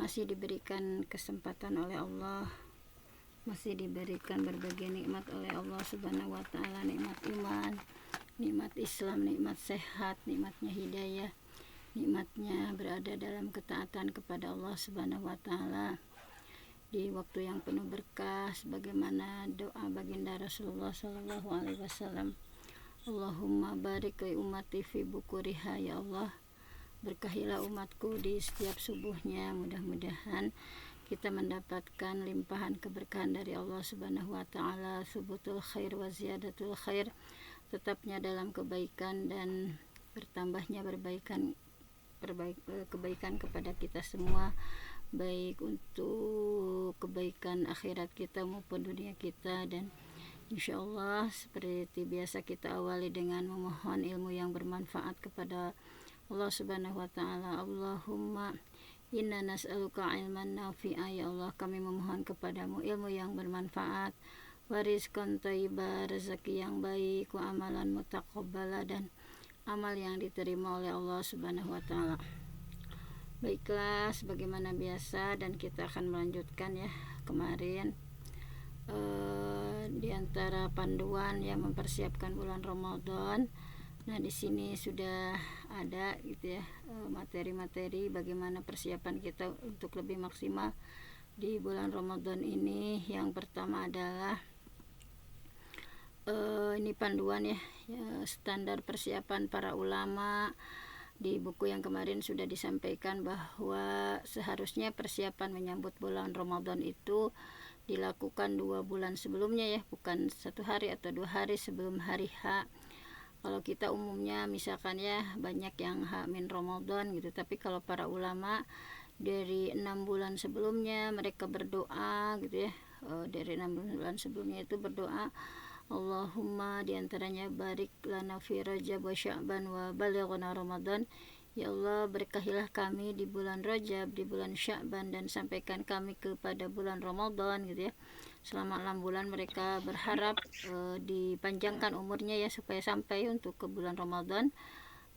masih diberikan kesempatan oleh Allah, masih diberikan berbagai nikmat oleh Allah Subhanahu wa taala, nikmat iman, nikmat Islam, nikmat sehat, nikmatnya hidayah, nikmatnya berada dalam ketaatan kepada Allah Subhanahu wa taala di waktu yang penuh berkah, sebagaimana doa baginda Rasulullah sallallahu alaihi wasallam, Allahumma barik li ummati fi bukuriha, ya Allah berkahilah umatku di setiap subuhnya. Mudah-mudahan kita mendapatkan limpahan keberkahan dari Allah Subhanahu wa taala, subutul khair wa ziyadatul khair, tetapnya dalam kebaikan dan bertambahnya kebaikan kepada kita semua, baik untuk kebaikan akhirat kita maupun dunia kita. Dan insyaallah seperti biasa kita awali dengan memohon ilmu yang bermanfaat kepada Allah Subhanahu wa taala. Allahumma inna nas'aluka ilman nafi'a, ya Allah kami memohon kepadamu ilmu yang bermanfaat, warizqan thayyiba, rezeki yang baik, wa amalan mutaqabbala, dan amal yang diterima oleh Allah Subhanahu wa taala. Baiklah, sebagaimana biasa, dan kita akan melanjutkan ya kemarin di antara panduan yang mempersiapkan bulan Ramadan. Nah, di sini sudah ada gitu ya materi-materi bagaimana persiapan kita untuk lebih maksimal di bulan Ramadan ini. Yang pertama adalah ini panduan ya, standar persiapan para ulama. Di buku yang kemarin sudah disampaikan bahwa seharusnya persiapan menyambut bulan Ramadan itu dilakukan 2 bulan sebelumnya ya, bukan 1 hari atau 2 hari sebelum hari H. Kalau kita umumnya misalkan ya banyak yang H-min Ramadan gitu, tapi kalau para ulama dari 6 bulan sebelumnya mereka berdoa gitu ya, dari 6 bulan sebelumnya itu berdoa, Allahumma diantaranya barik lana fi Rajab wa Sya'ban wa balighna Ramadan, ya Allah berkahilah kami di bulan Rajab, di bulan Sya'ban, dan sampaikan kami kepada bulan Ramadan gitu ya. Selama 6 bulan mereka berharap dipanjangkan umurnya ya supaya sampai untuk ke bulan Ramadan.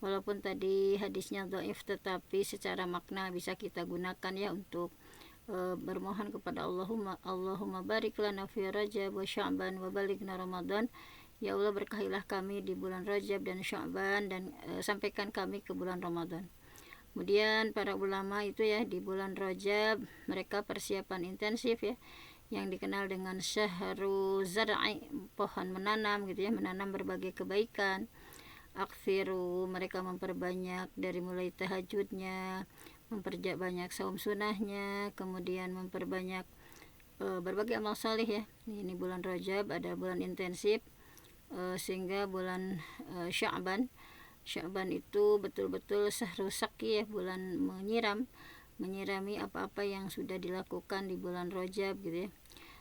Walaupun tadi hadisnya dhaif, tetapi secara makna bisa kita gunakan ya untuk bermohon kepada Allahumma barik lana fi Rajab wa Sya'ban wa balighna Ramadan, ya Allah berkahilah kami di bulan Rajab dan Sya'ban, dan sampaikan kami ke bulan Ramadan. Kemudian para ulama itu ya di bulan Rajab mereka persiapan intensif ya, yang dikenal dengan syahru zar'i, pohon menanam gitu ya, menanam berbagai kebaikan. Akthiru, mereka memperbanyak dari mulai tahajudnya, memperbanyak saum sunnahnya, kemudian memperbanyak berbagai amal saleh ya. Ini bulan Rajab ada bulan intensif, sehingga bulan Sya'ban itu betul-betul syahru saqi ya, bulan menyirami apa-apa yang sudah dilakukan di bulan Rajab gitu ya.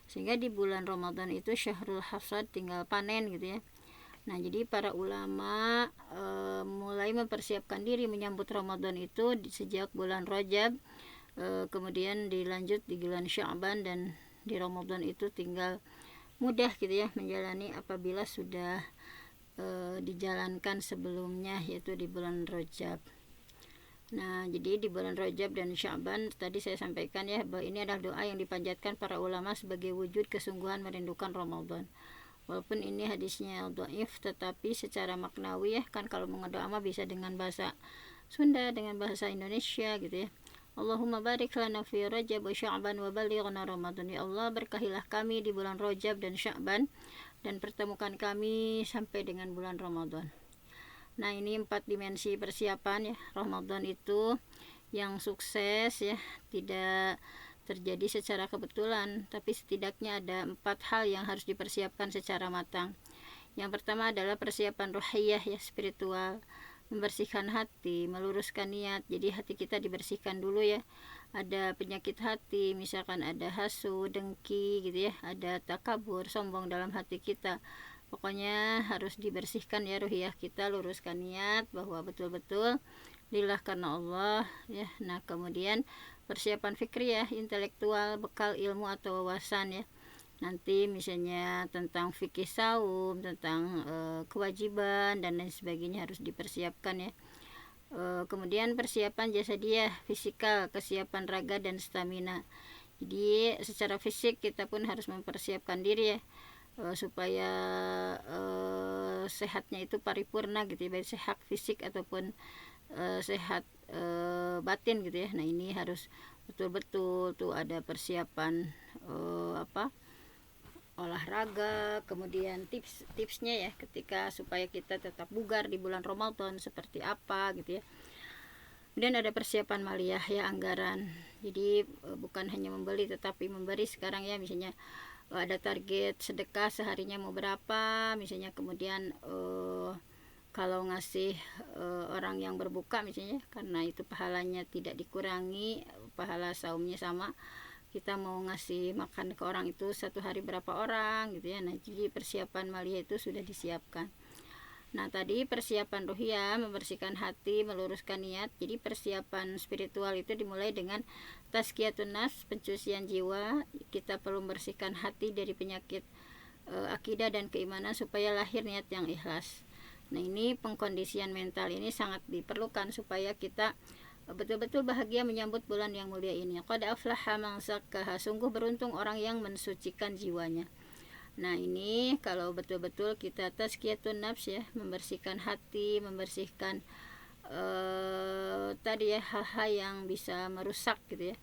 Sehingga di bulan Ramadan itu syahrul hasad, tinggal panen gitu ya. Nah, jadi para ulama mulai mempersiapkan diri menyambut Ramadan itu sejak bulan Rajab, kemudian dilanjut di bulan Sya'ban, dan di Ramadan itu tinggal mudah gitu ya menjalani apabila sudah dijalankan sebelumnya, yaitu di bulan Rajab. Nah, jadi di bulan Rajab dan Sya'ban tadi saya sampaikan ya bahwa ini adalah doa yang dipanjatkan para ulama sebagai wujud kesungguhan merindukan Ramadan. Walaupun ini hadisnya dhaif, tetapi secara maknawi ya, kan kalau mengedoa mah bisa dengan bahasa Sunda, dengan bahasa Indonesia gitu ya. Allahumma barik lana fi Rajab wa Sya'ban wa balighna Ramadan, ya Allah berkahilah kami di bulan Rajab dan Sya'ban, dan pertemukan kami sampai dengan bulan Ramadan. Nah, ini 4 dimensi persiapan ya Ramadan itu yang sukses ya, tidak terjadi secara kebetulan, tapi setidaknya ada 4 hal yang harus dipersiapkan secara matang. Yang pertama adalah persiapan ruhiyah ya, spiritual, membersihkan hati, meluruskan niat. Jadi hati kita dibersihkan dulu ya. Ada penyakit hati, misalkan ada hasud, dengki gitu ya, ada takabur, sombong dalam hati kita. Pokoknya harus dibersihkan ya ruhiyah kita, luruskan niat bahwa betul-betul lillah karena Allah ya. Nah, kemudian persiapan fikriyah, intelektual, bekal ilmu atau wawasan ya. Nanti misalnya tentang fikih saum, tentang kewajiban dan lain sebagainya harus dipersiapkan ya. Kemudian persiapan jasadiah, fisikal, kesiapan raga dan stamina. Jadi secara fisik kita pun harus mempersiapkan diri ya, supaya sehatnya itu paripurna gitu ya, baik sehat fisik ataupun sehat batin gitu ya. Nah ini harus betul-betul tuh ada persiapan olahraga, kemudian tipsnya ya ketika supaya kita tetap bugar di bulan Ramadan seperti apa gitu ya. Kemudian ada persiapan maliyah ya, anggaran. Jadi bukan hanya membeli tetapi memberi sekarang ya, misalnya ada target sedekah seharinya mau berapa misalnya, kemudian kalau ngasih orang yang berbuka misalnya, karena itu pahalanya tidak dikurangi, pahala saumnya sama, kita mau ngasih makan ke orang itu satu hari berapa orang gitu ya. Nah jadi persiapan maliyah itu sudah disiapkan. Nah tadi persiapan ruhiyah, membersihkan hati, meluruskan niat. Jadi persiapan spiritual itu dimulai dengan tazkiyatun nafs, pencucian jiwa. Kita perlu membersihkan hati dari penyakit akidah dan keimanan supaya lahir niat yang ikhlas. Nah ini pengkondisian mental ini sangat diperlukan supaya kita betul-betul bahagia menyambut bulan yang mulia ini. Qad aflaha man zakkaha, sungguh beruntung orang yang mensucikan jiwanya. Nah ini kalau betul-betul kita tazkiyatun nafs ya, membersihkan hati, membersihkan tadi ya hal-hal yang bisa merusak gitu ya.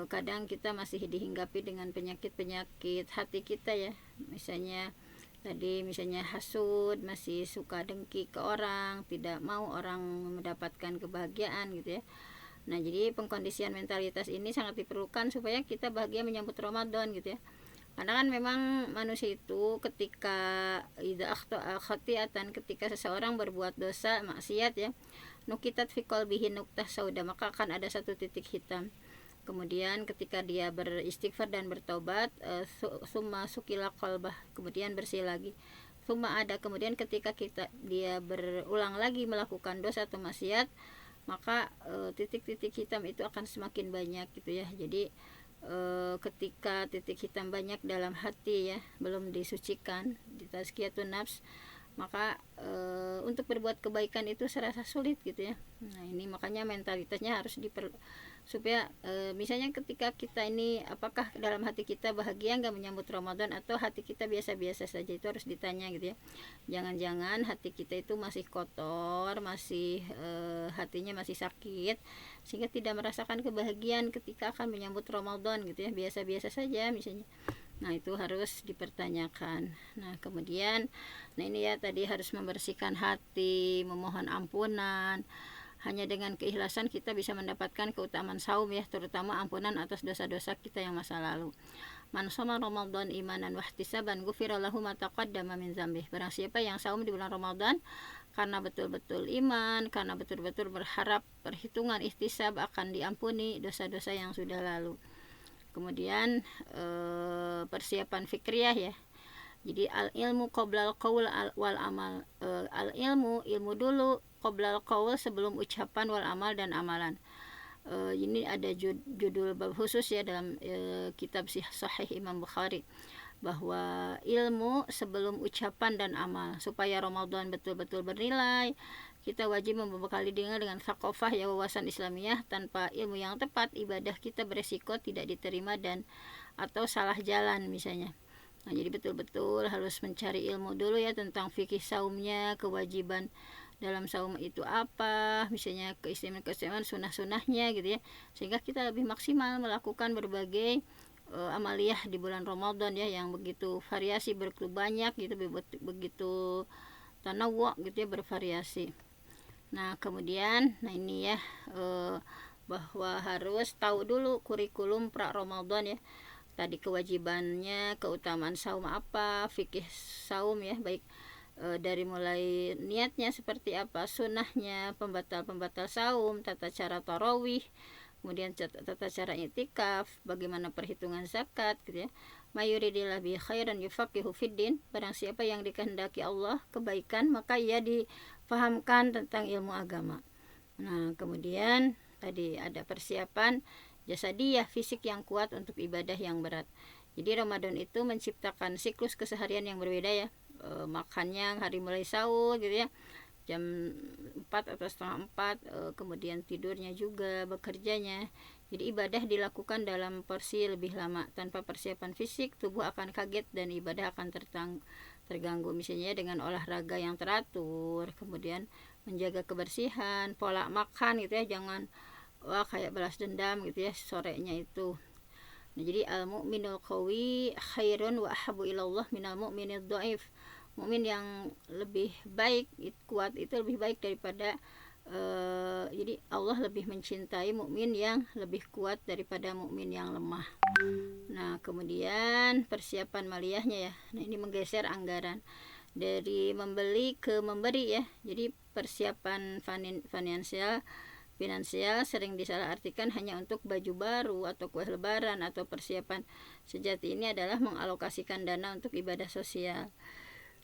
Kadang kita masih dihinggapi dengan penyakit-penyakit hati kita ya, misalnya hasud, masih suka dengki ke orang, tidak mau orang mendapatkan kebahagiaan gitu ya. Nah jadi pengkondisian mentalitas ini sangat diperlukan supaya kita bahagia menyambut Ramadan gitu ya. Karena kan memang manusia itu ketika idza akhta'a khati'atan, ketika seseorang berbuat dosa maksiat ya, nukitat fi qalbihi nuktah sauda, maka akan ada satu titik hitam. Kemudian ketika dia beristighfar dan bertobat, summa sukila qalbah, kemudian bersih lagi. Summa ada, kemudian ketika dia berulang lagi melakukan dosa atau maksiat, maka titik-titik hitam itu akan semakin banyak gitu ya. Jadi ketika titik hitam banyak dalam hati ya, belum disucikan, di tazkiyatun nafs, maka untuk berbuat kebaikan itu serasa sulit gitu ya. Nah ini makanya mentalitasnya harus supaya misalnya ketika kita ini, apakah dalam hati kita bahagia nggak menyambut Ramadan, atau hati kita biasa-biasa saja, itu harus ditanya gitu ya. Jangan-jangan hati kita itu masih kotor, masih hatinya masih sakit, sehingga tidak merasakan kebahagiaan ketika akan menyambut Ramadan gitu ya, biasa-biasa saja misalnya. Nah itu harus dipertanyakan. Nah kemudian, nah ini ya tadi harus membersihkan hati, memohon ampunan. Hanya dengan keikhlasan kita bisa mendapatkan keutamaan saum ya, terutama ampunan atas dosa-dosa kita yang masa lalu. Man shoma Ramadan imanan wahtisaban ghufira lahu ma taqaddama min dzambih. Barang siapa yang saum di bulan Ramadan karena betul-betul iman, karena betul-betul berharap perhitungan ihtisab akan diampuni dosa-dosa yang sudah lalu. Kemudian persiapan fikriyah ya. Jadi al ilmu qoblal qaul wal amal. Al ilmu dulu, qoblal qaul sebelum ucapan, wal amal dan amalan. Ini ada judul bab khusus ya dalam kitab Sahih Imam Bukhari, bahwa ilmu sebelum ucapan dan amal. Supaya Ramadan betul-betul bernilai, kita wajib membekali dengan thaqafah ya, wawasan Islamiyah. Tanpa ilmu yang tepat, ibadah kita beresiko tidak diterima dan atau salah jalan misalnya. Nah, jadi betul-betul harus mencari ilmu dulu ya tentang fikih saumnya, kewajiban dalam saum itu apa, misalnya keistimewaan sunah-sunahnya gitu ya, sehingga kita lebih maksimal melakukan berbagai amaliyah di bulan Ramadan ya, yang begitu variasi, begitu banyak gitu, begitu tanawwu gitu ya, bervariasi. Nah kemudian, nah ini ya bahwa harus tahu dulu kurikulum pra Ramadan ya. Tadi kewajibannya, keutamaan saum apa, fikih saum ya, baik dari mulai niatnya seperti apa, sunahnya, pembatal saum, tata cara tarawih, kemudian tata cara i'tikaf, bagaimana perhitungan zakat gitu ya. Mayuridillah bi khairan yufaqihu fiddin, barang siapa yang dikehendaki Allah kebaikan, maka ia difahamkan tentang ilmu agama. Nah kemudian tadi ada persiapan jasadiyah, fisik yang kuat untuk ibadah yang berat. Jadi Ramadan itu menciptakan siklus keseharian yang berbeda ya. Makannya hari mulai sahur gitu ya, jam 4 atau setengah 4, kemudian tidurnya juga, bekerjanya. Jadi ibadah dilakukan dalam porsi lebih lama. Tanpa persiapan fisik, tubuh akan kaget dan ibadah akan terganggu. Misalnya dengan olahraga yang teratur, kemudian menjaga kebersihan, pola makan gitu ya, jangan kayak balas dendam gitu ya sorenya itu. Nah, jadi al-mu'minul qawi khairun wa ahabu ilallah minal mu'minid dhaif. Mukmin yang lebih baik, kuat itu lebih baik daripada jadi Allah lebih mencintai mukmin yang lebih kuat daripada mukmin yang lemah. Nah, kemudian persiapan maliyahnya ya. Nah, ini menggeser anggaran dari membeli ke memberi ya. Jadi persiapan finansial sering disalahartikan hanya untuk baju baru atau kue lebaran, atau persiapan sejati ini adalah mengalokasikan dana untuk ibadah sosial.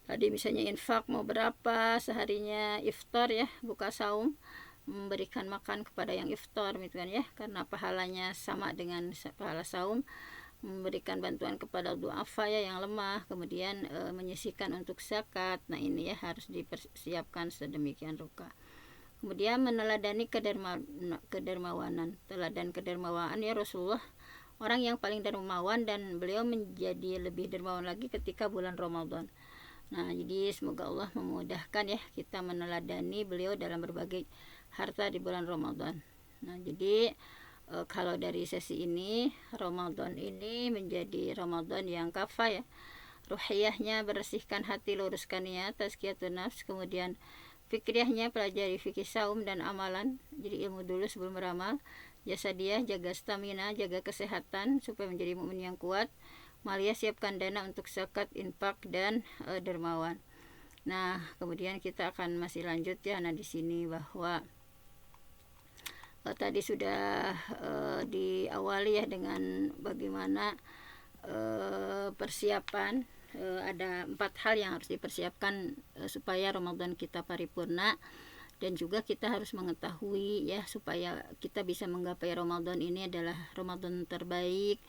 Tadi misalnya infak mau berapa seharinya, iftar ya, buka saum, memberikan makan kepada yang iftar gitu kan ya, karena pahalanya sama dengan pahala saum. Memberikan bantuan kepada duafa ya yang lemah, kemudian menyisihkan untuk zakat. Nah, ini ya harus dipersiapkan sedemikian rupa. Kemudian meneladani kedermawanan. Teladan kedermawanan ya Rasulullah orang yang paling dermawan, dan beliau menjadi lebih dermawan lagi ketika bulan Ramadan. Nah, jadi semoga Allah memudahkan ya kita meneladani beliau dalam berbagai harta di bulan Ramadan. Nah, jadi kalau dari sesi ini, Ramadan ini menjadi Ramadan yang kafa ya. Ruhiyahnya bersihkan hati, luruskan niat, tazkiyatun nafs, kemudian fikriyahnya pelajari fikih saum dan amalan, jadi ilmu dulu sebelum beramal. Jasadiah jaga stamina, jaga kesehatan supaya menjadi mukmin yang kuat. Maliyah siapkan dana untuk zakat, infak dan dermawan. Nah, kemudian kita akan masih lanjut ya. Nah, di sini bahwa tadi sudah diawali ya dengan bagaimana persiapan. Ada 4 hal yang harus dipersiapkan supaya Ramadan kita paripurna, dan juga kita harus mengetahui ya supaya kita bisa menggapai Ramadan ini adalah Ramadan terbaik.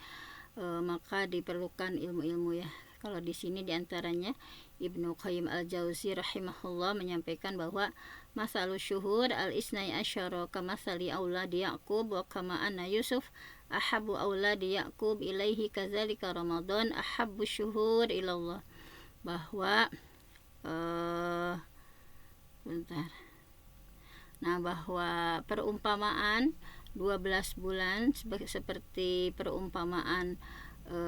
Maka diperlukan ilmu-ilmu ya. Kalau di sini diantaranya Ibnu Qayyim al-Jauzi rahimahullah menyampaikan bahwa masalul syuhur al-isnai asyara kamasali auladi Yaqub wa kama anna Yusuf ahabbu auladi Yaqub ilaihi kadzalika Ramadan ahabbu syuhur ilallah. Bahwa bahwa perumpamaan 12 bulan seperti perumpamaan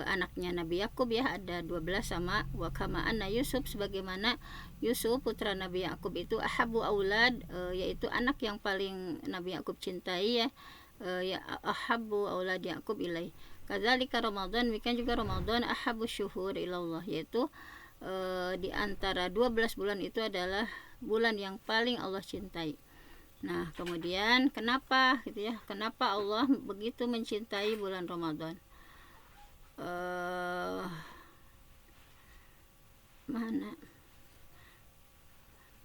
anaknya Nabi Yakub ya, ada 12 sama wa kama anna Yusuf, sebagaimana Yusuf putra Nabi Yakub itu ahabu aulad, yaitu anak yang paling Nabi Yakub cintai ya, ya ahabu aulad Yakub ilai. Kadzalika Ramadan, demikian juga Ramadan ahabu syuhur ilallah, yaitu di antara 12 bulan itu adalah bulan yang paling Allah cintai. Nah, kemudian kenapa gitu ya? Kenapa Allah begitu mencintai bulan Ramadan?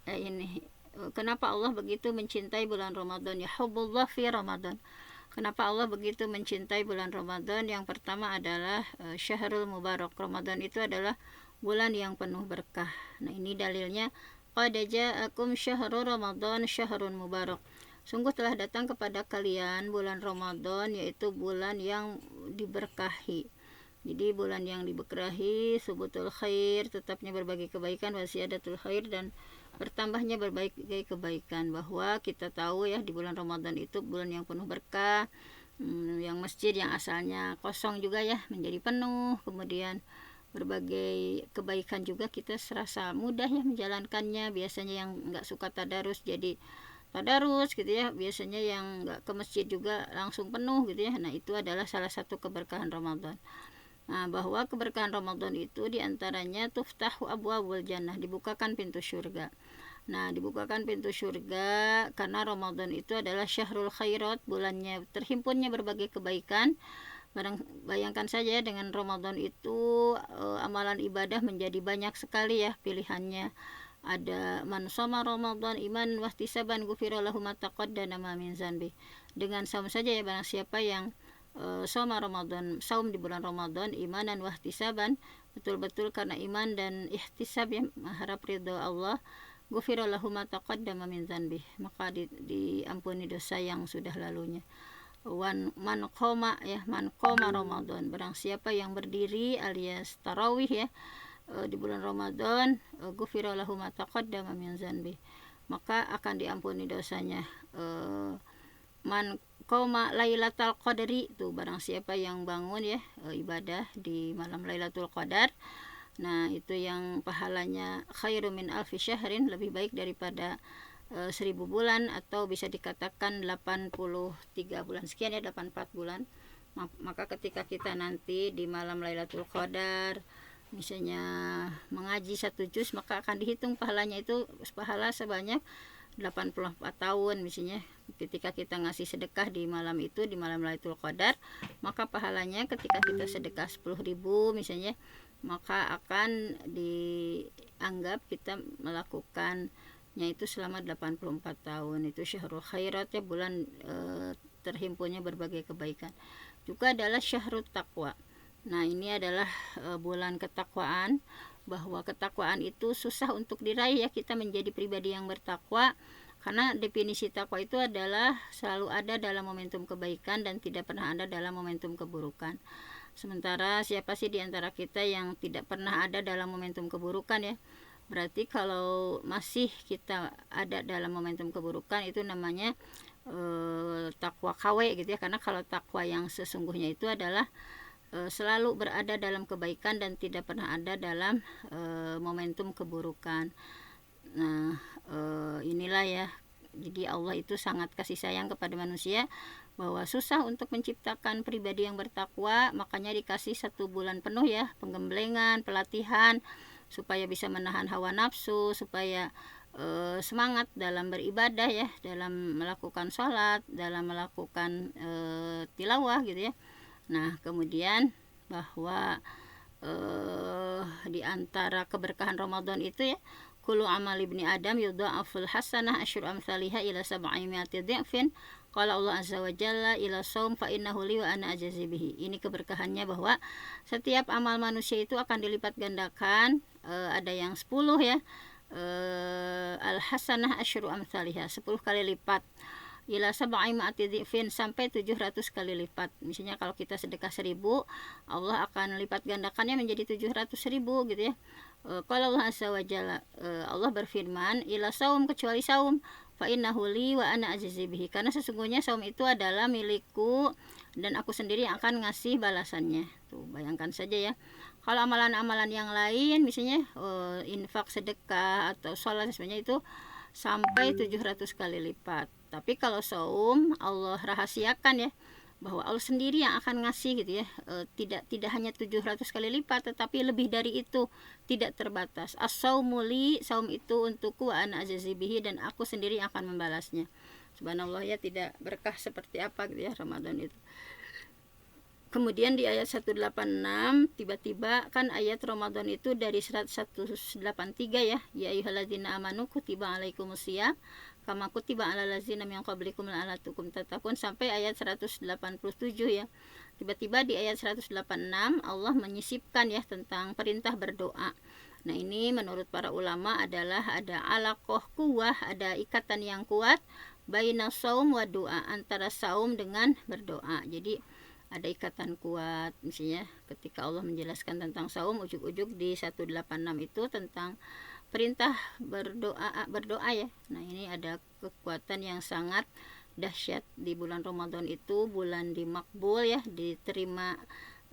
Ini kenapa Allah begitu mencintai bulan Ramadan? Ya hubbullah fi Ramadan. Kenapa Allah begitu mencintai bulan Ramadan? Yang pertama adalah syahrul mubarak. Ramadan itu adalah bulan yang penuh berkah. Nah, ini dalilnya qad ja'akum syahrul Ramadan syahrun mubarak. Sungguh telah datang kepada kalian bulan Ramadan, yaitu bulan yang diberkahi. Jadi bulan yang diberkahi, subutul khair, tetapnya berbagai kebaikan, wasiyadatul khair, dan bertambahnya berbagai kebaikan. Bahwa kita tahu ya di bulan Ramadan itu bulan yang penuh berkah, yang masjid yang asalnya kosong juga ya menjadi penuh, kemudian berbagai kebaikan juga kita serasa mudah ya menjalankannya. Biasanya yang nggak suka tadarus jadi tadarus gitu ya, biasanya yang nggak ke masjid juga langsung penuh gitu ya. Nah, itu adalah salah satu keberkahan Ramadan. Nah, bahwa keberkahan Ramadan itu diantaranya tuftahu abwabul jannah, dibukakan pintu surga. Nah, dibukakan pintu surga karena Ramadan itu adalah syahrul khairat, bulannya terhimpunnya berbagai kebaikan. Bayangkan saja dengan Ramadan itu amalan ibadah menjadi banyak sekali ya pilihannya. Ada man shoma Ramadan iman wahtisaban ghufira lahu ma taqaddama min dzanbi. Dengan saum saja ya, barang siapa yang shoma Ramadan, saum di bulan Ramadan imanan wahtisaban, betul-betul karena iman dan ihtisab ya, mengharap ridha Allah, ghufira lahu ma taqaddama min dzanbih, maka diampuni dosa yang sudah lalunya. Man qoma Ramadan, barang siapa yang berdiri alias tarawih ya di bulan Ramadan, ghufira lahu ma taqaddama min dzanbih, maka akan diampuni dosanya. Man qoma lailatul qadri, itu barang siapa yang bangun ya ibadah di malam Lailatul Qadar, nah itu yang pahalanya khairu min alfi syahrin, lebih baik daripada 1000 bulan, atau bisa dikatakan 83 bulan sekian ya, 84 bulan. Maka ketika kita nanti di malam Lailatul Qadar misalnya mengaji 1 juz, maka akan dihitung pahalanya itu pahala sebanyak 84 tahun misalnya. Ketika kita ngasih sedekah di malam itu, di malam Lailatul Qadar, maka pahalanya ketika kita sedekah 10.000 misalnya, maka akan dianggap kita melakukannya itu selama 84 tahun. Itu syahrul khairat ya, bulan terhimpunnya berbagai kebaikan. Juga adalah syahrul taqwa. Nah ini adalah bulan ketakwaan, bahwa ketakwaan itu susah untuk diraih ya, kita menjadi pribadi yang bertakwa, karena definisi takwa itu adalah selalu ada dalam momentum kebaikan dan tidak pernah ada dalam momentum keburukan. Sementara siapa sih di antara kita yang tidak pernah ada dalam momentum keburukan ya? Berarti kalau masih kita ada dalam momentum keburukan, itu namanya takwa KW gitu ya. Karena kalau takwa yang sesungguhnya itu adalah selalu berada dalam kebaikan dan tidak pernah ada dalam momentum keburukan. Nah inilah ya, jadi Allah itu sangat kasih sayang kepada manusia, bahwa susah untuk menciptakan pribadi yang bertakwa, makanya dikasih 1 bulan penuh ya, penggemblengan, pelatihan, supaya bisa menahan hawa nafsu, supaya semangat dalam beribadah ya, dalam melakukan sholat, dalam melakukan tilawah gitu ya. Nah kemudian bahwa di antara keberkahan Ramadan itu ya, kullu amal ibni adam yudha'aful hasanah asyru amsalihha ila sab'i mi'ati dhi'fin, qala Allah azza wa jalla ila shaum fa innahu li wa ana ajazi bihi. Ini keberkahannya bahwa setiap amal manusia itu akan dilipat gandakan, ada yang 10 ya, al hasanah asyru amsalihha, 10 kali lipat, ila sab'i mi'ati dhi'fin, sampai 700 kali lipat. Misalnya kalau kita sedekah 1000, Allah akan lipat gandakannya menjadi 700.000 gitu ya. Qala Allah azza wa jalla, Allah berfirman, ila saum, kecuali saum, fa innahu li wa ana ajazi bihi, karena sesungguhnya saum itu adalah milikku dan aku sendiri yang akan ngasih balasannya. Tuh bayangkan saja ya, kalau amalan-amalan yang lain misalnya infak, sedekah atau sholat sebenarnya itu sampai 700 kali lipat. Tapi kalau saum Allah rahasiakan ya, bahwa Allah sendiri yang akan ngasih gitu ya, tidak hanya 700 kali lipat, tetapi lebih dari itu, tidak terbatas. As-saumu li, saum itu untukku, wa ana ajazi bihi, dan aku sendiri yang akan membalasnya. Subhanallah ya, tidak berkah seperti apa gitu ya Ramadan itu. Kemudian di ayat 186 tiba-tiba kan ayat Ramadan itu dari 183 ya, ya ayyuhalladzina amanu kutiba alaikumusiyam kama kutiba alal ladzina min qablikum la'allakum tattaqun, sampai ayat 187 ya. Tiba-tiba di ayat 186 Allah menyisipkan ya tentang perintah berdoa. Nah ini menurut para ulama adalah ada alaqah kuwah, ada ikatan yang kuat baina saum wa doa, antara saum dengan berdoa. Jadi ada ikatan kuat misalnya ketika Allah menjelaskan tentang saum, ujuk-ujuk di 186 itu tentang perintah berdoa ya. Nah ini ada kekuatan yang sangat dahsyat di bulan Ramadan itu, bulan dimakbul ya, diterima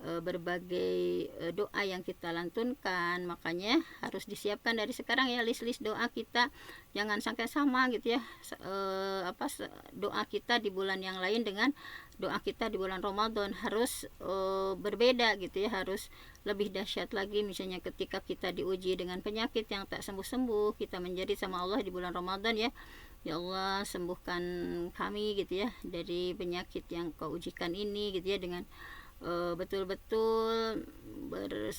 berbagai doa yang kita lantunkan. Makanya harus disiapkan dari sekarang ya list-list doa kita, jangan sampai sama gitu ya, doa kita di bulan yang lain dengan doa kita di bulan Ramadan, harus berbeda gitu ya, harus lebih dahsyat lagi. Misalnya ketika kita diuji dengan penyakit yang tak sembuh-sembuh, kita menjadi sama Allah di bulan Ramadan ya, ya Allah sembuhkan kami gitu ya dari penyakit yang kau ujikan ini gitu ya, dengan betul-betul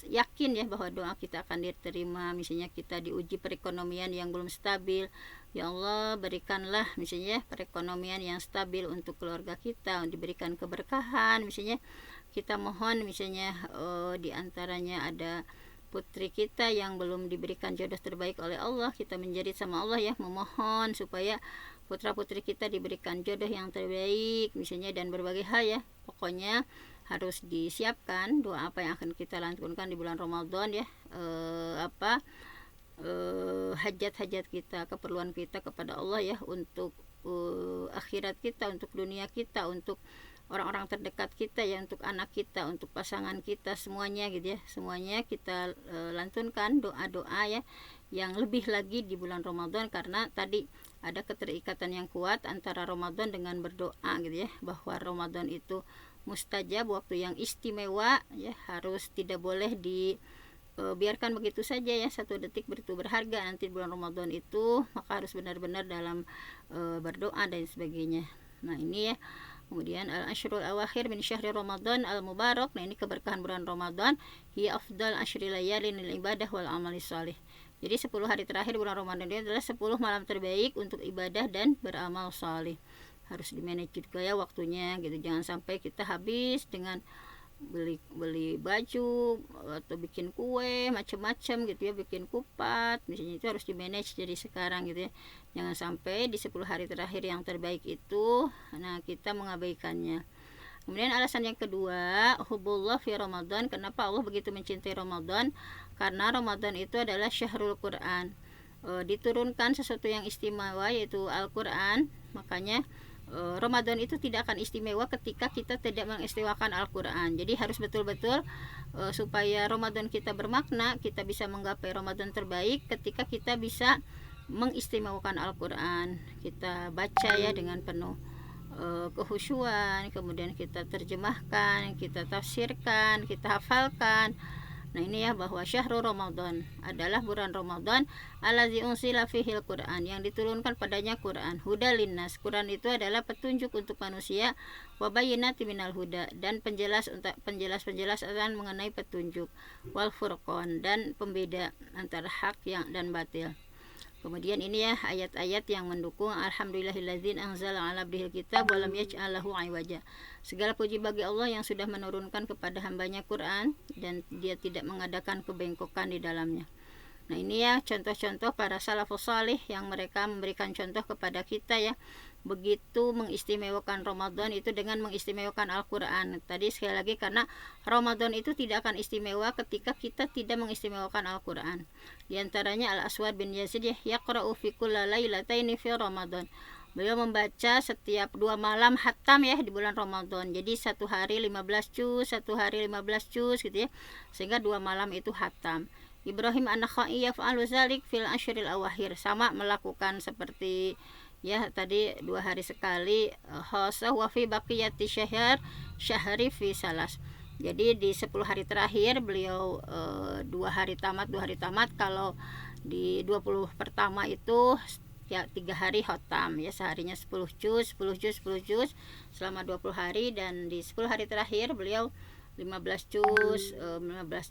yakin ya bahwa doa kita akan diterima. Misalnya kita diuji perekonomian yang belum stabil, ya Allah berikanlah misalnya perekonomian yang stabil untuk keluarga kita, diberikan keberkahan. Misalnya kita mohon misalnya diantaranya ada putri kita yang belum diberikan jodoh terbaik oleh Allah, kita menjerit sama Allah ya, memohon supaya putra putri kita diberikan jodoh yang terbaik misalnya, dan berbagai hal ya. Pokoknya harus disiapkan doa apa yang akan kita lantunkan di bulan Ramadan ya, hajat-hajat kita, keperluan kita kepada Allah ya, untuk akhirat kita, untuk dunia kita, untuk orang-orang terdekat kita ya, untuk anak kita, untuk pasangan kita, semuanya gitu ya. Semuanya kita lantunkan doa-doa ya yang lebih lagi di bulan Ramadan, karena tadi ada keterikatan yang kuat antara Ramadan dengan berdoa gitu ya, bahwa Ramadan itu mustajab, waktu yang istimewa ya, harus tidak boleh biarkan begitu saja ya, satu detik begitu berharga nanti bulan Ramadan itu, maka harus benar-benar dalam berdoa dan sebagainya. Nah ini ya. Kemudian al-ashrul awakhir min syahri Ramadan al-mubarak. Nah ini keberkahan bulan Ramadan. Hiya afdal asyri layalin lil ibadah wal amali shalih. Jadi 10 hari terakhir bulan Ramadan itu adalah 10 malam terbaik untuk ibadah dan beramal saleh. Harus di-manage juga ya waktunya gitu. Jangan sampai kita habis dengan beli baju atau bikin kue macam-macam gitu ya, bikin kupat misalnya, itu harus di manage dari sekarang gitu ya. Jangan sampai di 10 hari terakhir yang terbaik itu nah kita mengabaikannya. Kemudian alasan yang kedua, hubbullah fi Ramadan. Kenapa Allah begitu mencintai Ramadan? Karena Ramadan itu adalah syahrul Quran, diturunkan sesuatu yang istimewa yaitu Al-Quran. Makanya Ramadan itu tidak akan istimewa ketika kita tidak mengistimewakan Al-Quran. Jadi harus betul-betul supaya Ramadan kita bermakna, kita bisa menggapai Ramadan terbaik ketika kita bisa mengistimewakan Al-Quran. Kita baca ya dengan penuh kehusyuan, kemudian kita terjemahkan, kita tafsirkan, kita hafalkan. Nah ini ya, bahwa syahrul Ramadan adalah bulan Ramadan allazi unsila fihil Quran, yang diturunkan padanya Quran, huda linnas. Quran itu adalah petunjuk untuk manusia, wa bayyinati minal huda, dan penjelas-penjelasan mengenai petunjuk, wal furqan, dan pembeda antara hak dan batil. Kemudian ini ya ayat-ayat yang mendukung alhamdulillahillazina anzala ala abdihil kitab wa lam yaj'al lahu iwaja. Segala puji bagi Allah yang sudah menurunkan kepada hambanya Quran dan dia tidak mengadakan kebengkokan di dalamnya. Nah ini ya contoh-contoh para salafus salih yang mereka memberikan contoh kepada kita ya, begitu mengistimewakan Ramadan itu dengan mengistimewakan Al-Quran. Tadi sekali lagi, karena Ramadan itu tidak akan istimewa ketika kita tidak mengistimewakan Al-Quran. Di antaranya Al-Aswad bin Yazid ya, yaqra'u fi kulla lailataini fi Ramadan. Beliau membaca setiap 2 malam hatam ya di bulan Ramadan. Jadi 1 hari 15 juz, 1 hari 15 juz gitu ya. Sehingga 2 malam itu hatam. Ibrahim an-Nakhai yaf'alu dzalik fil ashril awakhir, sama melakukan seperti ya tadi 2 hari sekali. Khasah wa fi baqiyati syahri fi salas. Jadi di 10 hari terakhir beliau 2 hari tamat. Kalau di 20 pertama itu ya 3 hari khotam ya, seharinya 10 juz selama 20 hari, dan di 10 hari terakhir beliau 15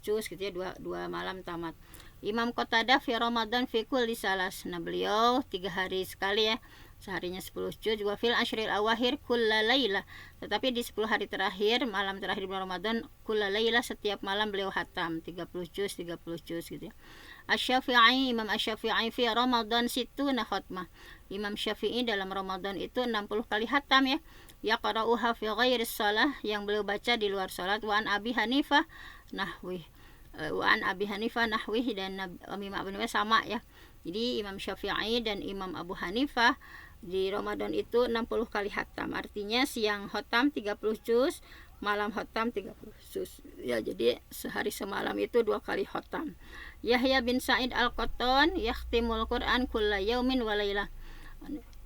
juz gitu ya, 2 malam tamat. Imam Qatadah fi Ramadan fi kulli salas. Nah beliau 3 hari sekali ya, seharinya 10 juz. Wa fil ashril awakhir kulla laila. Tetapi di 10 hari terakhir, malam terakhir bulan Ramadan, kulla laila, setiap malam beliau khatam 30 juz gitu ya. Asy-Syafi'i, Imam Asy-Syafi'i fi Ramadan situna khatmah. Imam Syafi'i dalam Ramadan itu 60 kali khatam ya. Yaqra'uha fi ghairi shalah, yang beliau baca di luar salat. Wa an Abi Hanifah nahwi. Dan Imam Abu Hanifah sama ya. Jadi Imam Syafi'i dan Imam Abu Hanifah di Ramadan itu 60 kali khatam. Artinya siang khatam 30 juz, malam khatam 30 juz. Ya, jadi sehari semalam itu 2 kali khatam. Yahya bin Sa'id Al-Qattan yakhtimul Qur'an kulla yaumin wa lailah.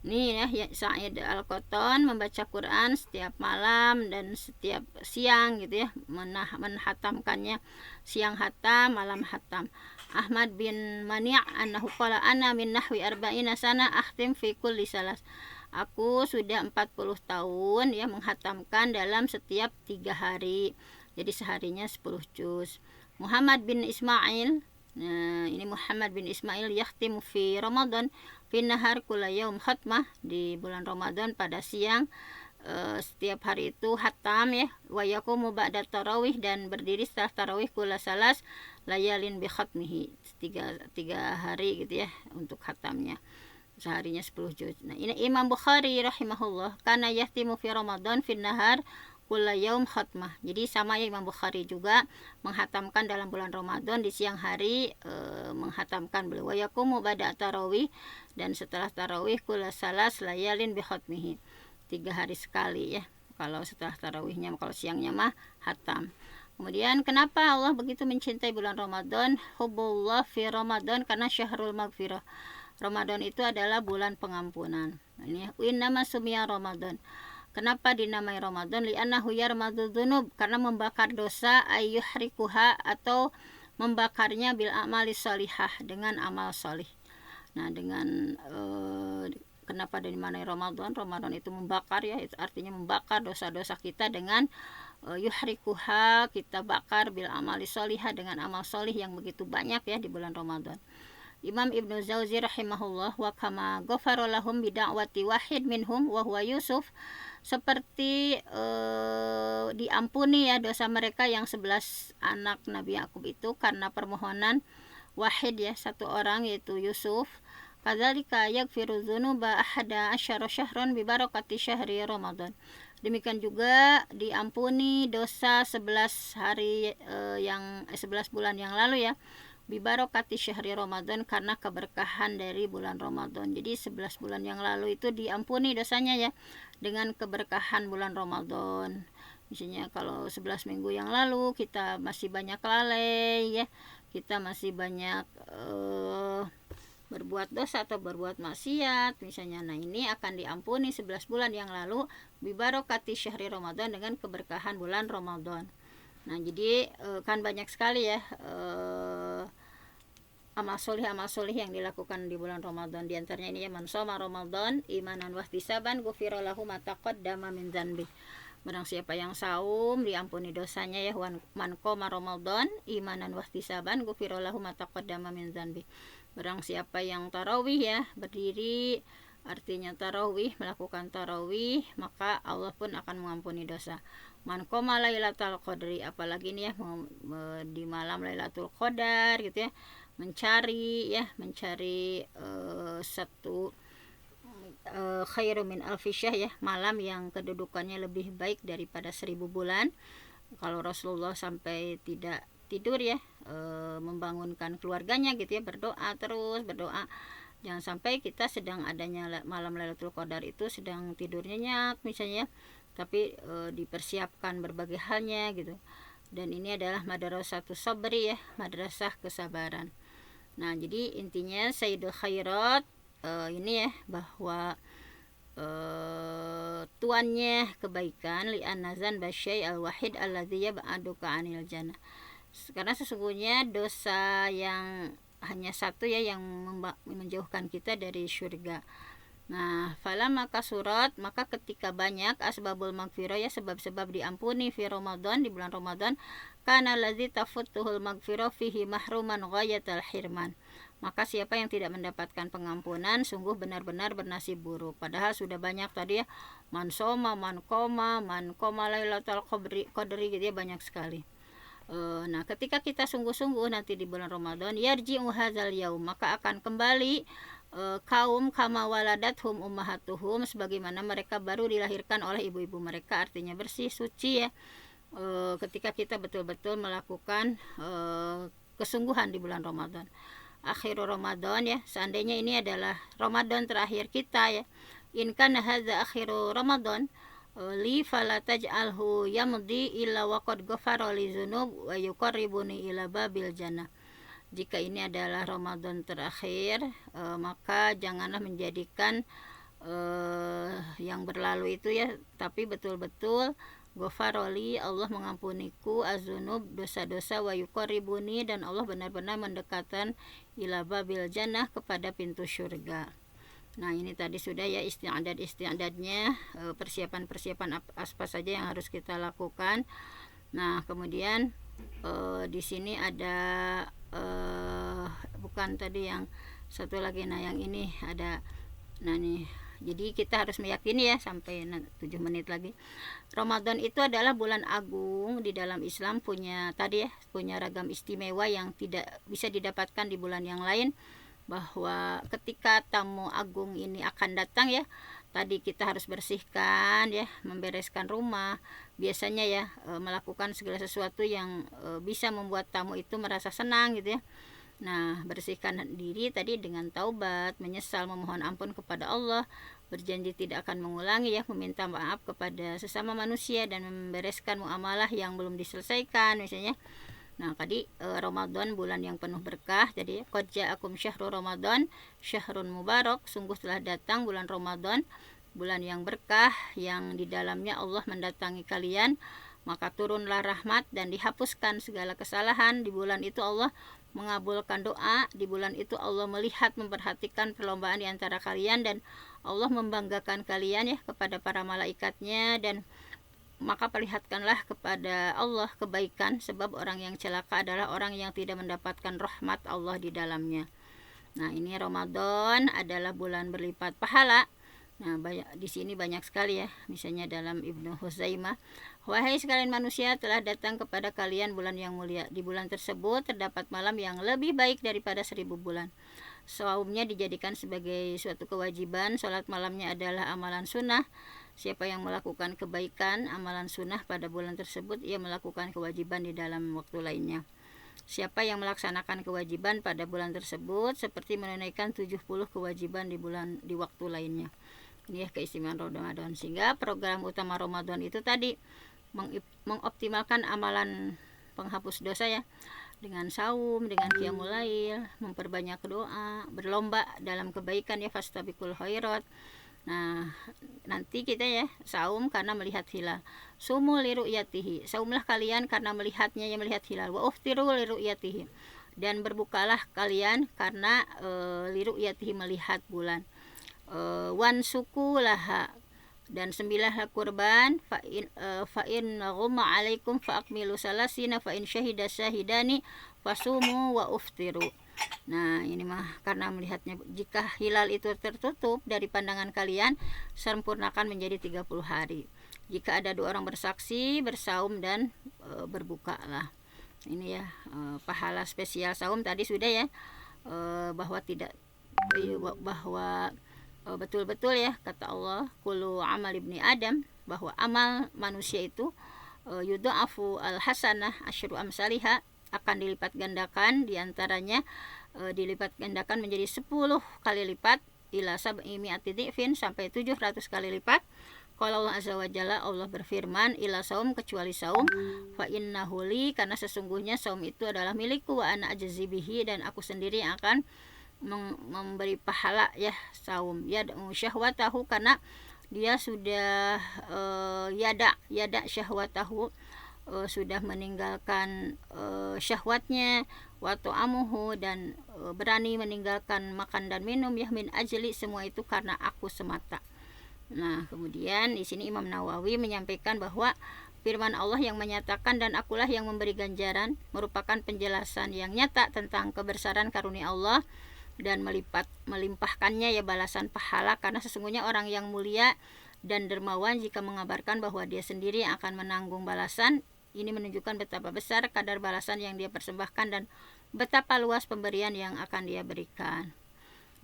Ini ya, Sa'id Al-Qattan membaca Quran setiap malam dan setiap siang gitu ya, menhatamkannya, siang hatam, malam hatam. Ahmad bin Mani' annahu qala ana min nahwi 40 sana akhtim fi kulli salas. Aku sudah 40 tahun ya menghatamkan dalam setiap 3 hari. Jadi seharinya 10 juz. Muhammad bin Ismail, nah ini Muhammad bin Ismail yakhtimu fi Ramadan fi nahar kulla yaum khatmah, di bulan Ramadan pada siang setiap hari itu hatam ya, wa yaqumu ba'da tarawih, dan berdiri setelah tarawih kula salas layalin bi khatmihi, tiga hari gitu ya untuk hatamnya, seharinya 10 juz. Nah, ini Imam Bukhari rahimahullah karena yahtimu fi Ramadan fin nahar kulla yaum khatmah. Jadi sama ya, Imam Bukhari juga menghatamkan dalam bulan Ramadan di siang hari, menghatamkan beliau. Wa yaqumu ba'da tarawih, dan setelah tarawih kulla salas layalin bi khatmihi, 3 hari sekali ya. Kalau setelah tarawihnya, kalau siangnya mah hatam. Kemudian kenapa Allah begitu mencintai bulan Ramadan? Hubbullah fi Ramadan karena syahrul maghfirah. Ramadan itu adalah bulan pengampunan. Ini innama sumiya Ramadan. Kenapa dinamai Ramadan? Li'annahu yarmadu dzunub, karena membakar dosa, ayyuhrikuha, atau membakarnya bil amali sholihah, dengan amal solih. Nah, dengan kenapa dinamai Ramadan? Ramadan itu membakar ya, itu artinya membakar dosa-dosa kita dengan yuhrikuha, kita bakar bil amali sholihah, dengan amal solih yang begitu banyak ya di bulan Ramadan. Imam Ibnu Jauzi rahimahullah, wa kama ghafara lahum bida'wati wahid minhum wa huwa Yusuf, seperti diampuni ya dosa mereka yang 11 anak Nabi Yakub itu karena permohonan wahid ya, satu orang, yaitu Yusuf. Kadzalika yaghfiru dzunuba ahada asyara syahran bi barakati syahri Ramadan. Demikian juga diampuni dosa 11 hari 11 bulan yang lalu ya, bibarokati syahri Ramadan, karena keberkahan dari bulan Ramadan. Jadi 11 bulan yang lalu itu diampuni dosanya ya dengan keberkahan bulan Ramadan. Misalnya kalau 11 minggu yang lalu kita masih banyak lalai ya, kita masih banyak berbuat dosa atau berbuat maksiat misalnya. Nah, ini akan diampuni 11 bulan yang lalu bibarokati syahri Ramadan, dengan keberkahan bulan Ramadan. Nah, jadi kan banyak sekali ya amal solih yang dilakukan di bulan Ramadan. Di antaranya ini ya, man shoma Ramadan imanan wahtisaban ghufira lahu ma taqaddama min dzanbi. Barang siapa yang saum diampuni dosanya ya, man qoma Ramadan imanan wahtisaban ghufira lahu ma taqaddama min dzanbi. Barang siapa yang tarawih ya, berdiri, artinya tarawih, melakukan tarawih, maka Allah pun akan mengampuni dosa. Man qoma lailatul qadri, apalagi nih ya di malam Lailatul Qadar gitu ya, mencari satu khairu min alfi syahr ya, malam yang kedudukannya lebih baik daripada 1000 bulan. Kalau Rasulullah sampai tidak tidur ya, membangunkan keluarganya gitu ya, terus berdoa. Jangan sampai kita sedang adanya malam Lailatul Qadar itu sedang tidur nyenyak misalnya, tapi dipersiapkan berbagai halnya gitu. Dan ini adalah madrasatus sabri ya, madrasah kesabaran. Nah, jadi intinya Sayyidul Khairat ini ya, bahwa tuannya kebaikan, li'anazan basyai al-wahid alladzi yab'aduka 'anil jannah. Karena sesungguhnya dosa yang hanya satu ya yang menjauhkan kita dari surga. Nah, falamma kasurat, maka ketika banyak asbabul maghfirah ya, sebab-sebab diampuni fi Ramadan, di bulan Ramadan, kana allazi tafutuhul maghfirah fihi mahruman ghayatal hirman. Maka siapa yang tidak mendapatkan pengampunan sungguh benar-benar bernasib buruk. Padahal sudah banyak tadi ya, man soma, man koma lailatul qadri gitu ya, banyak sekali. Nah, ketika kita sungguh-sungguh nanti di bulan Ramadan, yarji'u hadzal yaum, maka akan kembali kaum kama waladathum ummahatuhum, sebagaimana mereka baru dilahirkan oleh ibu-ibu mereka, artinya bersih, suci ya. Ketika kita betul-betul melakukan kesungguhan di bulan Ramadan. Akhirul Ramadan ya, seandainya ini adalah Ramadan terakhir kita ya. In kana hadza akhiru Ramadan li fala taj'alhu yamdi illa waqad ghafara li dzunub wa yuqarribuni ila babil jannah. Jika ini adalah Ramadan terakhir, maka janganlah menjadikan yang berlalu itu ya, tapi betul-betul ghafaroli, Allah mengampuniku, azunub, dosa-dosa, wa yuqarribuni, dan Allah benar-benar mendekatkan ila babil jannah, kepada pintu surga. Nah, ini tadi sudah ya isti'dadnya, persiapan-persiapan apa saja yang harus kita lakukan. Nah, kemudian di sini ada bukan tadi yang satu lagi, nah yang ini ada, nah nih Jadi kita harus meyakini ya, sampai 7 menit lagi. Ramadan itu adalah bulan agung di dalam Islam, punya tadi ya, punya ragam istimewa yang tidak bisa didapatkan di bulan yang lain. Bahwa ketika tamu agung ini akan datang ya, tadi kita harus bersihkan ya, membereskan rumah, biasanya ya melakukan segala sesuatu yang bisa membuat tamu itu merasa senang gitu ya. Nah, bersihkan diri tadi dengan taubat, menyesal, memohon ampun kepada Allah, berjanji tidak akan mengulangi ya, meminta maaf kepada sesama manusia dan membereskan muamalah yang belum diselesaikan misalnya. Nah, tadi Ramadan bulan yang penuh berkah. Jadi qad ja'akum syahrul Ramadan syahrun mubarak, sungguh telah datang bulan Ramadan, bulan yang berkah yang di dalamnya Allah mendatangi kalian, maka turunlah rahmat dan dihapuskan segala kesalahan. Di bulan itu Allah mengabulkan doa, di bulan itu Allah melihat, memperhatikan perlombaan di antara kalian, dan Allah membanggakan kalian ya kepada para malaikatnya, dan maka perlihatkanlah kepada Allah kebaikan, sebab orang yang celaka adalah orang yang tidak mendapatkan rahmat Allah di dalamnya. Nah, ini Ramadan adalah bulan berlipat pahala. Nah, di sini banyak sekali ya, misalnya dalam Ibnu Huzaimah, wahai sekalian manusia, telah datang kepada kalian bulan yang mulia. Di bulan tersebut terdapat malam yang lebih baik daripada 1000 bulan. Saumnya dijadikan sebagai suatu kewajiban. Sholat malamnya adalah amalan sunnah. Siapa yang melakukan kebaikan, amalan sunnah pada bulan tersebut, ia melakukan kewajiban di dalam waktu lainnya. Siapa yang melaksanakan kewajiban pada bulan tersebut, seperti menunaikan 70 kewajiban di waktu lainnya. Ini ya keistimewaan Ramadan. Sehingga program utama Ramadan itu tadi mengoptimalkan amalan penghapus dosa ya, dengan saum, dengan qiyamul lail, memperbanyak doa, berlomba dalam kebaikan ya, fastabiqul khairat. Nah, nanti kita ya saum karena melihat hilal. Sumu liru'yatihi, saumlah kalian karena melihatnya, ya melihat hilal. Wa uftiru liru'yatihi, dan berbukalah kalian karena liru'yatihi, melihat bulan. Wan suku laha, dan sembilahlah kurban, fa in ghumma alaikum fa akmilu salasina fa in syahida syahidani fasumu wa uftiru. Nah, ini mah karena melihatnya, jika hilal itu tertutup dari pandangan kalian, sempurnakan menjadi 30 hari. Jika ada 2 orang bersaksi, bersaum dan berbukalah. Ini ya pahala spesial saum tadi sudah ya, bahwa tidak bahwa betul-betul ya kata Allah, kullu amal ibni Adam, bahwa amal manusia itu yudha'afu al-hasanah asyru amsalihah, akan dilipat gandakan, diantaranya dilipat gandakan menjadi 10 kali lipat, ila sab'i mi'ati dhi'fin, sampai 700 kali lipat. Kalau Allah azza wa jalla, Allah berfirman, ila saum, kecuali saum, fa innahu li, karena sesungguhnya saum itu adalah milikku, wa ana ajzi bihi, dan aku sendiri yang akan memberi pahala ya saum. Ya syahwatahu, karena dia sudah yada syahwatahu, sudah meninggalkan syahwatnya, wa amuhu, dan berani meninggalkan makan dan minum, ya min ajli, semua itu karena aku semata. Nah, kemudian di sini Imam Nawawi menyampaikan bahwa firman Allah yang menyatakan dan akulah yang memberi ganjaran merupakan penjelasan yang nyata tentang kebesaran karunia Allah dan melimpahkannya ya balasan pahala, karena sesungguhnya orang yang mulia dan dermawan jika mengabarkan bahwa dia sendiri yang akan menanggung balasan. Ini menunjukkan betapa besar kadar balasan yang dia persembahkan dan betapa luas pemberian yang akan dia berikan.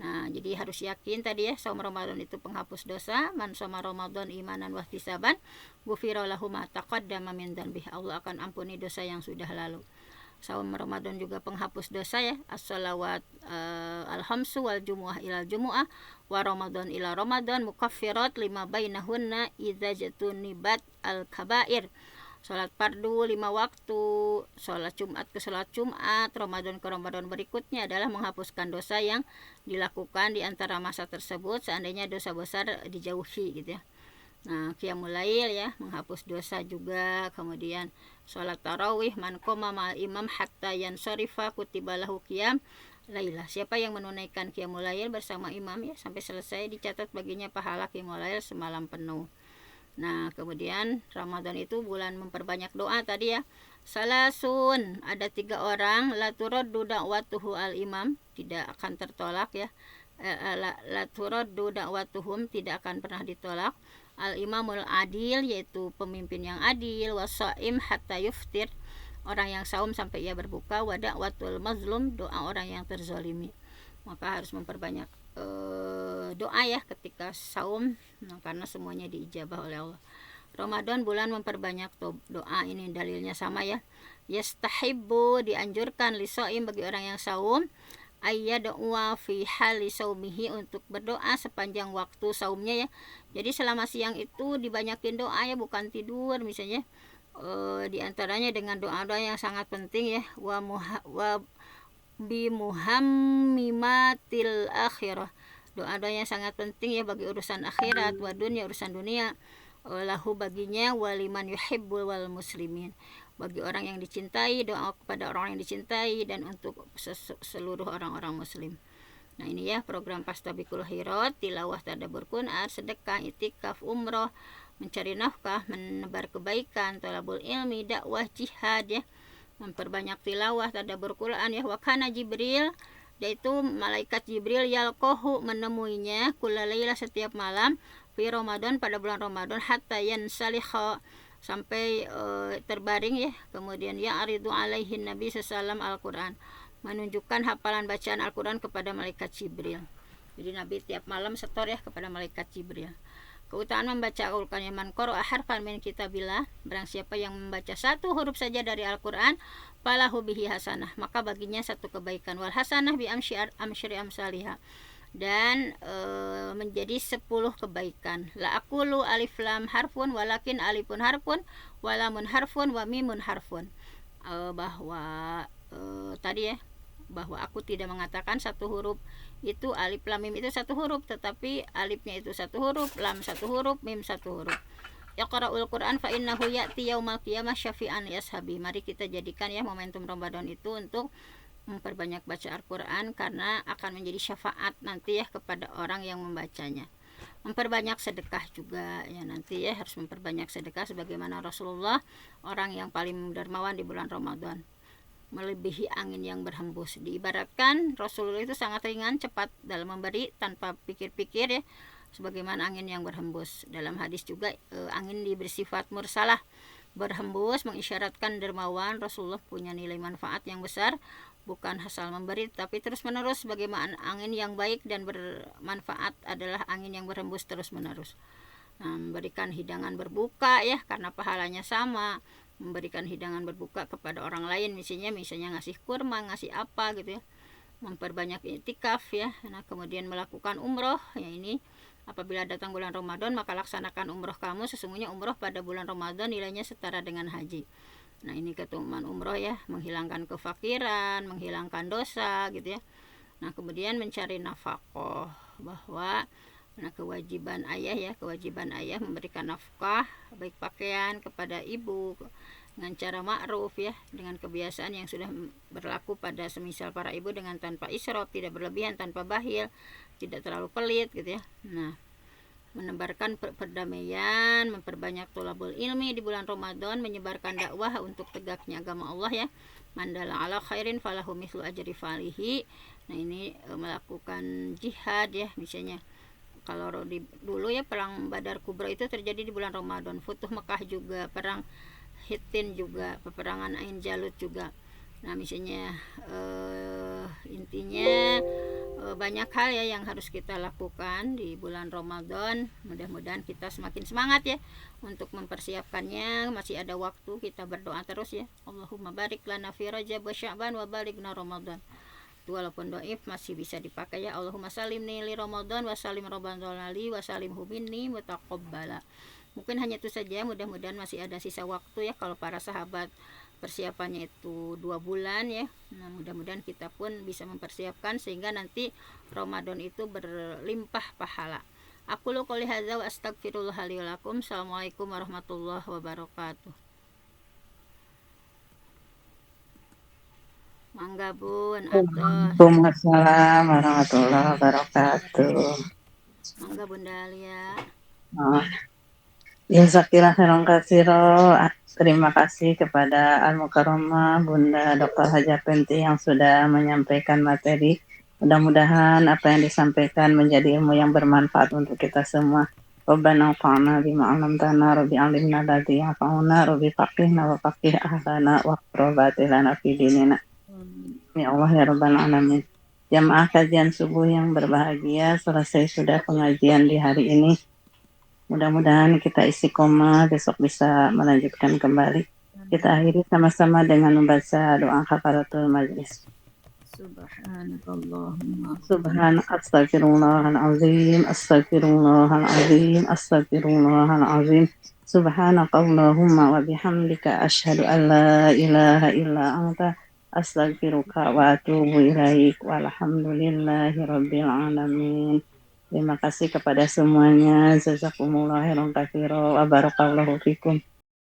Nah, jadi harus yakin tadi ya, saum Ramadan itu penghapus dosa. Man shoma Ramadan imanan wahtisaban ghufira lahu ma taqaddama min dzanbih, Allah akan ampuni dosa yang sudah lalu. Saum Ramadan juga penghapus dosa ya, as-salawat al-khamsu wal jumu'ah ila jumu'ah wa Ramadan ila Ramadan mukaffirat lima bainahunna idza jatunibat al-kabair. Salat fardu 5 waktu, salat Jumat ke salat Jumat, Ramadan ke Ramadan berikutnya adalah menghapuskan dosa yang dilakukan di antara masa tersebut seandainya dosa besar dijauhi gitu ya. Nah, qiyamul lail ya, menghapus dosa juga. Kemudian salat tarawih, man qoma ma'al imam hatta yansarifa kutiba lahu qiyam lailah. Siapa yang menunaikan qiyamul lail bersama imam ya sampai selesai, dicatat baginya pahala qiyamul lail semalam penuh. Nah, kemudian Ramadan itu bulan memperbanyak doa tadi ya. Salasun, ada 3 orang, la turaddu da'watuhu al imam, tidak akan tertolak ya la turaddu da'watuhum, tidak akan pernah ditolak. Al imamul adil, yaitu pemimpin yang adil. Wasaim hatta yuftir, orang yang saum sampai ia berbuka. Wa da'watul mazlum, doa orang yang terzalimi. Maka harus memperbanyak doa ya ketika saum, karena semuanya diijabah oleh Allah. Ramadan bulan memperbanyak doa, ini dalilnya sama ya. Yastahibbu, dianjurkan, lisaim, bagi orang yang saum, ayyad'a fi hali saumihi, untuk berdoa sepanjang waktu saumnya ya. Jadi selama siang itu dibanyakin doa ya, bukan tidur misalnya. Di antaranya dengan doa-doa yang sangat penting ya. Wa bi muhammimatil akhirah, doa-doa yang sangat penting ya bagi urusan akhirat, wa dunya, urusan dunia, lahu, baginya, waliman yuhibbul wal muslimin, bagi orang yang dicintai, doa kepada orang yang dicintai, dan untuk seluruh orang-orang muslim. Nah ini ya program Fastabiqul Khairat, tilawah, tadabbur Quran, sedekah, itikaf, umroh, mencari nafkah, menebar kebaikan, thalabul ilmi, dakwah, jihad ya, memperbanyak tilawah, tadabbur Quran ya. Wa kana Jibril, yaitu malaikat Jibril, yalqahu, menemuinya, kullalaila, setiap malam, fi Ramadan, pada bulan Ramadan, hatta yansalikha, sampai terbaring ya. Kemudian ya'ridu alaihi Nabi sallallahu Al-Quran, menunjukkan hafalan bacaan Al-Quran kepada malaikat Jibril. Jadi Nabi tiap malam setor ya kepada malaikat Jibril. Keutamaan membaca Al-Quran, man qara'a harfan min kitabillah, barang siapa yang membaca satu huruf saja dari Al-Quran, falahu bihi hasanah, maka baginya satu kebaikan. Wal hasanah bi amsyri amsalihah, dan menjadi 10 kebaikan. La aqulu alif lam harfun, walakin alifun harfun, walamun harfun, wa mimun harfun. Bahwa tadi ya, bahwa aku tidak mengatakan satu huruf itu alif lam mim itu satu huruf, tetapi alifnya itu satu huruf, lam satu huruf, mim satu huruf. Yaqra'ul Quran fa innahu ya'ti yaumal qiyamah syafi'an yashabi. Mari kita jadikan ya momentum Ramadan itu untuk memperbanyak baca Al-Quran, karena akan menjadi syafaat nanti ya kepada orang yang membacanya. Memperbanyak sedekah juga ya, nanti ya harus memperbanyak sedekah sebagaimana Rasulullah, orang yang paling dermawan di bulan Ramadan, melebihi angin yang berhembus. Diibaratkan Rasulullah itu sangat ringan, cepat dalam memberi, tanpa pikir-pikir ya, sebagaimana angin yang berhembus. Dalam hadis juga angin bersifat mursalah, berhembus, mengisyaratkan dermawan. Rasulullah punya nilai manfaat yang besar, bukan asal memberi tapi terus menerus. Bagaimana angin yang baik dan bermanfaat adalah angin yang berhembus terus menerus. Memberikan hidangan berbuka ya, karena pahalanya sama. Memberikan hidangan berbuka kepada orang lain, misalnya ngasih kurma, ngasih apa gitu ya. Memperbanyak iktikaf ya. Nah kemudian melakukan umroh ya, ini apabila datang bulan Ramadan maka laksanakan umroh kamu. Sesungguhnya umroh pada bulan Ramadan nilainya setara dengan haji. Nah ini keutamaan umroh ya, menghilangkan kefakiran, menghilangkan dosa gitu ya. Nah kemudian mencari nafkah, bahwa kewajiban ayah memberikan nafkah, baik pakaian kepada ibu dengan cara ma'ruf ya, dengan kebiasaan yang sudah berlaku pada semisal para ibu, dengan tanpa israf, tidak berlebihan, tanpa bakhil, tidak terlalu pelit gitu ya. Nah menebarkan perdamaian, memperbanyak thalabul ilmi di bulan Ramadan, menyebarkan dakwah untuk tegaknya agama Allah ya. Mandala ala khairin falahu mislu ajri falihi. Nah ini melakukan jihad ya, misalnya kalau dulu ya perang Badar Kubra itu terjadi di bulan Ramadan, Futuh Mekah juga, perang Hittin juga, peperangan Ain Jalut juga. Nah misalnya intinya banyak hal ya yang harus kita lakukan di bulan Ramadan. Mudah-mudahan kita semakin semangat ya untuk mempersiapkannya. Masih ada waktu, kita berdoa terus ya. Allahumma barik lana fi Rajab wa Sya'ban wa balighna Ramadan. Itu walaupun doif masih bisa dipakai ya. Allahumma salimni li Ramadan wa salim Ramadan li wa salimhu minni mutaqabbala. Mungkin hanya itu saja, mudah-mudahan masih ada sisa waktu ya. Kalau para sahabat persiapannya itu 2 bulan ya. Nah mudah-mudahan kita pun bisa mempersiapkan sehingga nanti Ramadan itu berlimpah pahala. Aku lu qouli hadza wa astaghfirullah li wa lakum. Assalamualaikum warahmatullahi wabarakatuh. Mangga Bun, atos. Waalaikumsalam warahmatullahi wabarakatuh. Mangga Bunda Alia. Jazakallahu khairan katsiran. Terima kasih kepada Al Mukarramah Bunda Dr. Hajar Penti yang sudah menyampaikan materi Mudah-mudahan apa yang disampaikan menjadi ilmu yang bermanfaat untuk kita semua. Rabbana anfa'na bima 'allamtana, Rabbi 'allimna alladzi yanfa'una, Rabbi faqihna wa faqih ahlana wa qurbatilana fi dinina. Ya Allah ya Rabbal Alamin. Jamaah kajian subuh yang berbahagia, selesai sudah pengajian di hari ini. Mudah-mudahan kita istiqomah, besok bisa melanjutkan kembali. Kita akhiri sama-sama dengan membaca doa kafaratul majlis. Subhanakallahumma Subhan astaghfirullahalazim, astaghfirullahalazim, astaghfirullahalazim. Subhanakallahumma wa bihamdika asyhadu an la ilaha illa anta astaghfiruka wa atubu ilaik. Walhamdulillahi rabbil alamin. Terima kasih kepada semuanya. Jazakumullah khairan katsira wa barakallahu fikum.